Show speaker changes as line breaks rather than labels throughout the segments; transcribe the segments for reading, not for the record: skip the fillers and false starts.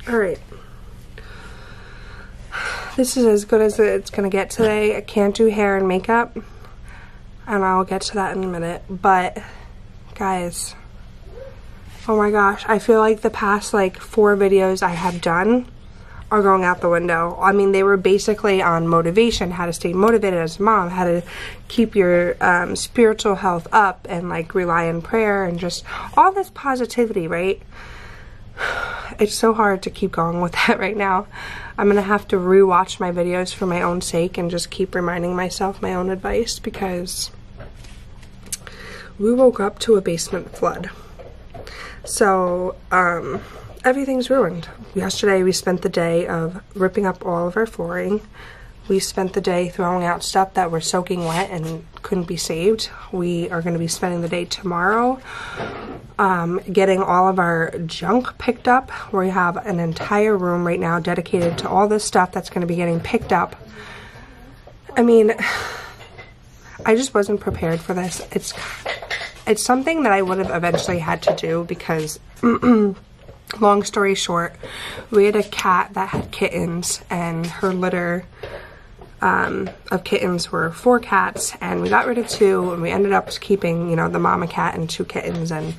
Alright. This is as good as it's gonna get today. I can't do hair and makeup, and I'll get to that in a minute. But, guys, oh my gosh, I feel like the past like 4 videos I have done are going out the window. I mean, they were basically on motivation, how to stay motivated as a mom, how to keep your spiritual health up, and like rely on prayer and just all this positivity, right? It's so hard to keep going with that right now. I'm gonna have to rewatch my videos for my own sake and just keep reminding myself my own advice, because we woke up to a basement flood. So, everything's ruined. Yesterday we spent the day of ripping up all of our flooring. We spent the day throwing out stuff that were soaking wet and couldn't be saved. We are going to be spending the day tomorrow getting all of our junk picked up. We have an entire room right now dedicated to all this stuff that's going to be getting picked up. I mean, I just wasn't prepared for this. It's something that I would have eventually had to do because long story short, we had a cat that had kittens, and her litter of kittens were 4 cats, and we got rid of 2, and we ended up keeping, you know, the mama cat and 2 kittens. And,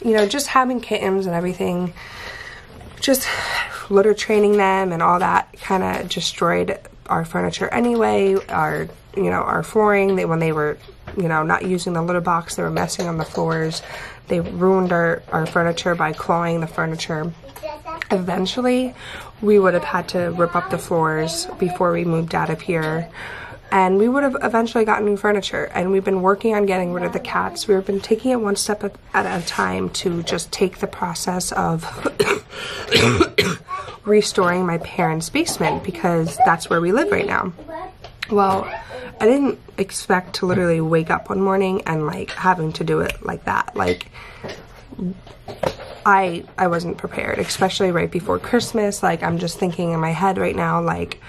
you know, just having kittens and everything, just litter training them and all that kind of destroyed our furniture anyway. Our, you know, our flooring, when they were, you know, not using the litter box, they were messing on the floors. They ruined our furniture by clawing the furniture. Eventually, we would have had to rip up the floors before we moved out of here. And we would have eventually gotten new furniture. And we've been working on getting rid of the cats. We've been taking it one step at a time to just take the process of restoring my parents' basement, because that's where we live right now. Well, I didn't expect to literally wake up one morning and like having to do it like that. Like, I wasn't prepared, especially right before Christmas. Like, I'm just thinking in my head right now, like,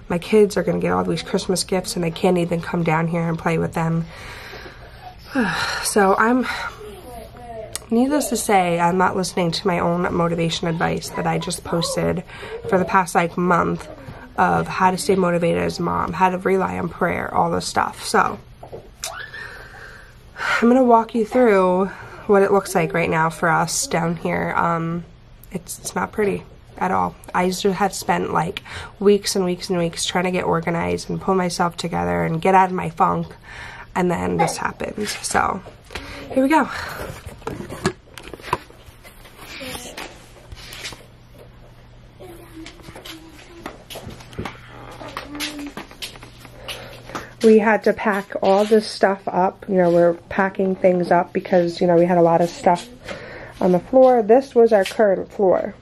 my kids are gonna get all these Christmas gifts and they can't even come down here and play with them. So needless to say, I'm not listening to my own motivation advice that I just posted for the past like month of how to stay motivated as a mom, how to rely on prayer, all this stuff. So I'm gonna walk you through what it looks like right now for us down here. It's not pretty at all. I just have spent like weeks and weeks and weeks trying to get organized and pull myself together and get out of my funk, and then this happened. So here we go. We had to pack all this stuff up. You know, we're packing things up because, you know, we had a lot of stuff on the floor. This was our current floor.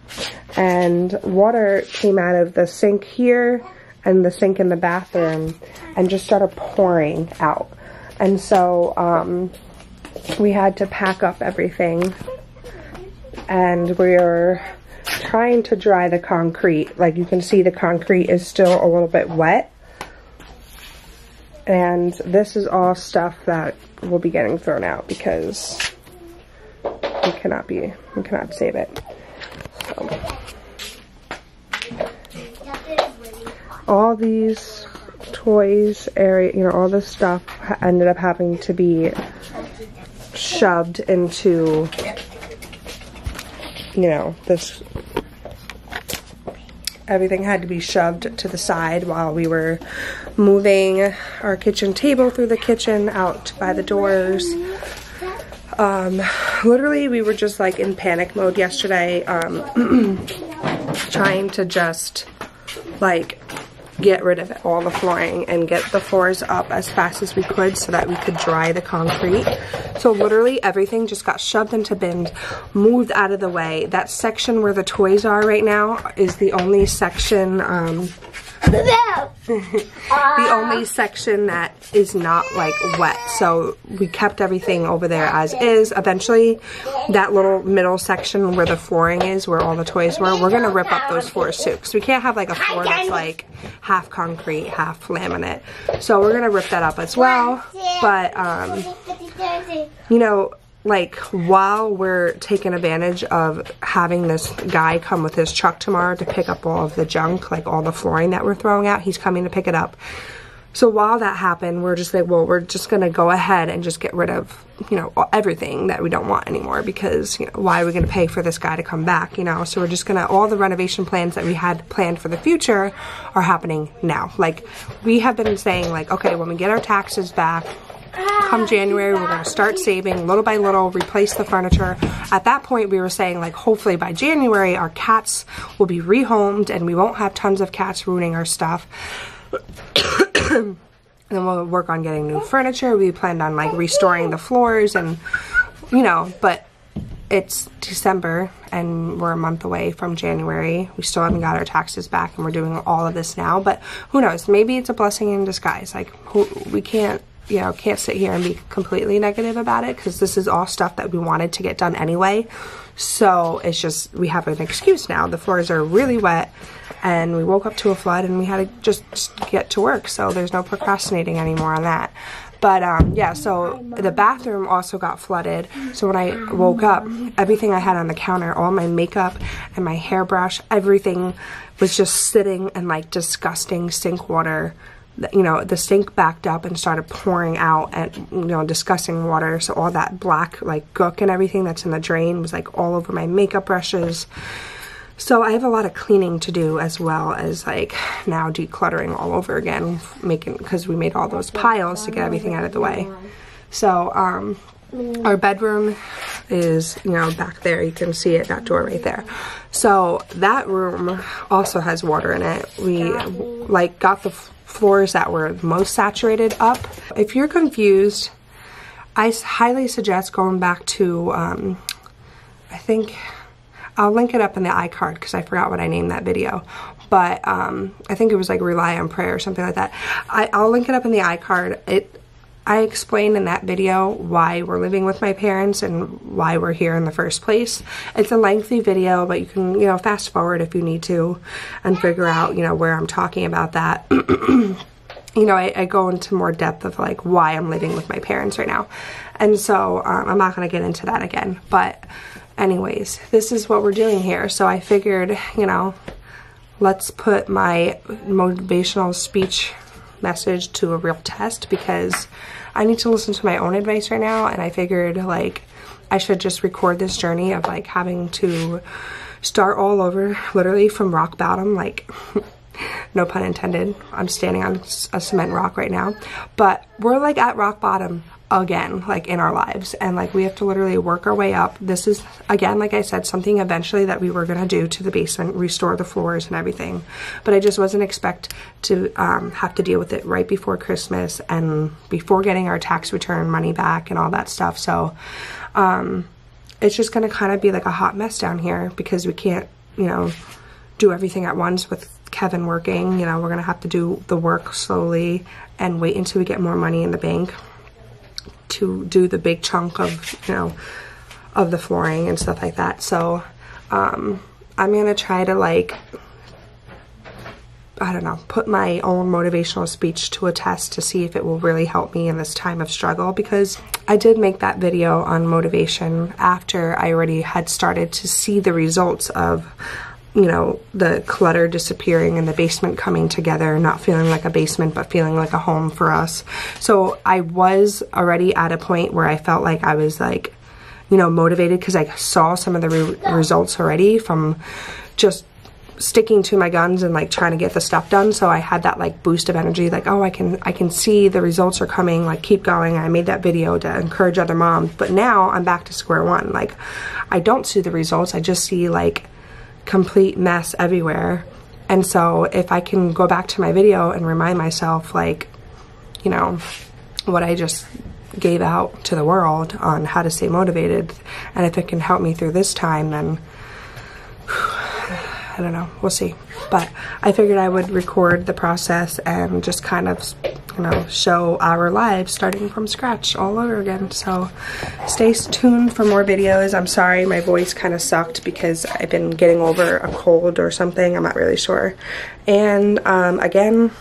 And water came out of the sink here and the sink in the bathroom and just started pouring out. And so we had to pack up everything. And we're trying to dry the concrete. Like, you can see the concrete is still a little bit wet. And this is all stuff that will be getting thrown out because we cannot save it. So, all these toys, you know, all this stuff ended up having to be shoved into, you know, this. Everything had to be shoved to the side while we were moving our kitchen table through the kitchen out by the doors. Literally, we were just like in panic mode yesterday, trying to just like get rid of all the flooring and get the floors up as fast as we could so that we could dry the concrete. So literally everything just got shoved into bins, moved out of the way. That section where the toys are right now is the only section the only section that is not like wet. So we kept everything over there as is. Eventually that little middle section where the flooring is, where all the toys were, we're gonna rip up those floors too, because we can't have like a floor that's like half concrete, half laminate. So we're gonna rip that up as well. But you know, like, while we're taking advantage of having this guy come with his truck tomorrow to pick up all of the junk, like all the flooring that we're throwing out, he's coming to pick it up. So while that happened, we're just like, well, we're just gonna go ahead and just get rid of, you know, everything that we don't want anymore, because, you know, why are we gonna pay for this guy to come back, you know? So we're just gonna, all the renovation plans that we had planned for the future are happening now. Like, we have been saying, like, okay, when we get our taxes back, come January, we're going to start saving little by little, replace the furniture. At that point, we were saying, like, hopefully by January, our cats will be rehomed and we won't have tons of cats ruining our stuff. And then we'll work on getting new furniture. We planned on, like, restoring the floors and, you know, but it's December and we're a month away from January. We still haven't got our taxes back and we're doing all of this now. But who knows? Maybe it's a blessing in disguise. Like, we can't, you know, can't sit here and be completely negative about it, because this is all stuff that we wanted to get done anyway. So it's just, we have an excuse now. The floors are really wet and we woke up to a flood and we had to just get to work. So there's no procrastinating anymore on that. But yeah, so the bathroom also got flooded. So when I woke up, everything I had on the counter, all my makeup and my hairbrush, everything was just sitting in like disgusting sink water. You know, the sink backed up and started pouring out, and, you know, disgusting water. So all that black, like, gook and everything that's in the drain was, like, all over my makeup brushes. So I have a lot of cleaning to do, as well as, like, now decluttering all over again, because we made all those piles to get everything out of the way. So, our bedroom is, you know, back there. You can see it, that door right there. So that room also has water in it. We, like, got the floors that were most saturated up. If you're confused, I highly suggest going back to, I think, I'll link it up in the iCard because I forgot what I named that video. But I think it was like Rely on Prayer or something like that. I'll link it up in the iCard. I explained in that video why we're living with my parents and why we're here in the first place. It's a lengthy video, but you can, you know, fast forward if you need to and figure out, you know, where I'm talking about that. You know, I go into more depth of, like, why I'm living with my parents right now. And so I'm not going to get into that again. But anyways, this is what we're doing here. So I figured, you know, let's put my motivational speech message to a real test, because I need to listen to my own advice right now, and I figured, like, I should just record this journey of, like, having to start all over, literally from rock bottom, like, no pun intended. I'm standing on a cement rock right now, but we're, like, at rock bottom again, like, in our lives, and, like, we have to literally work our way up. This is, again, like I said, something eventually that we were gonna do to the basement, restore the floors and everything, but I just wasn't expect to have to deal with it right before Christmas and before getting our tax return money back and all that stuff. So it's just gonna kind of be like a hot mess down here, because we can't, you know, do everything at once with Kevin working. You know, we're gonna have to do the work slowly and wait until we get more money in the bank to do the big chunk of, you know, of the flooring and stuff like that. So I'm gonna try to, like, I don't know, put my own motivational speech to a test to see if it will really help me in this time of struggle, because I did make that video on motivation after I already had started to see the results of, you know, the clutter disappearing and the basement coming together, not feeling like a basement, but feeling like a home for us. So I was already at a point where I felt like I was, like, you know, motivated, because I saw some of the results already from just sticking to my guns and, like, trying to get the stuff done. So I had that, like, boost of energy, like, oh, I can see the results are coming, like, keep going. I made that video to encourage other moms, but now I'm back to square one. Like, I don't see the results. I just see, like, complete mess everywhere. And so if I can go back to my video and remind myself, like, you know, what I just gave out to the world on how to stay motivated, and if it can help me through this time, then I don't know, we'll see. But I figured I would record the process and just kind of, you know, show our lives starting from scratch all over again. So stay tuned for more videos. I'm sorry my voice kind of sucked because I've been getting over a cold or something. I'm not really sure. And again,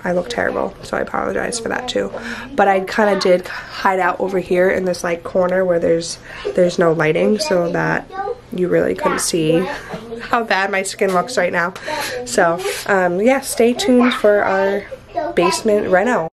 I look terrible, so I apologize for that too. But I kind of did hide out over here in this like corner where there's no lighting, so that you really couldn't see how bad my skin looks right now. So yeah, stay tuned for our basement reno.